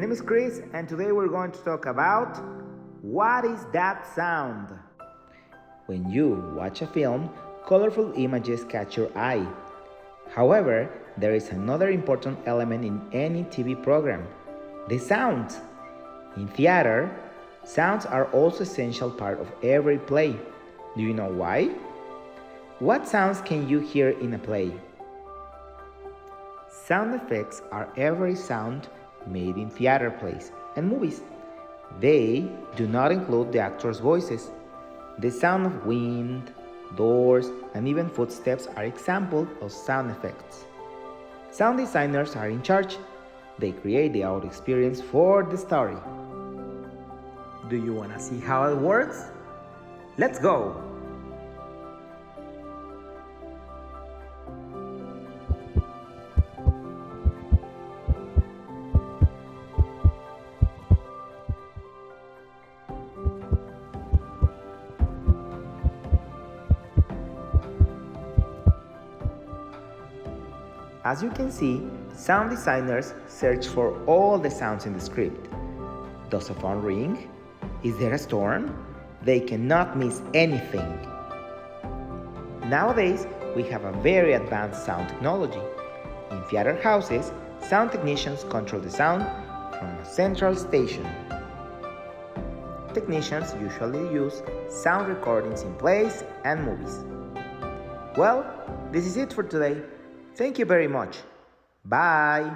name is Chris, and today we're going to talk about what is that sound? When you watch a film, colorful images catch your eye. However, there is another important element in any TV program: the sounds. In theater, sounds are also essential part of every play. Do you know why? What sounds can you hear in a play? Sound effects are every sound made in theater plays and movies. They do not include the actors' voices. The sound of wind, doors, and even footsteps are examples of sound effects. Sound designers are in charge. They create the audio experience for the story. Do you want to see how it works? Let's go! As you can see, sound designers search for all the sounds in the script. Does a phone ring? Is there a storm? They cannot miss anything. Nowadays, we have a very advanced sound technology. In theater houses, sound technicians control the sound from a central station. Technicians usually use sound recordings in plays and movies. Well, this is it for today. Thank you very much. Bye.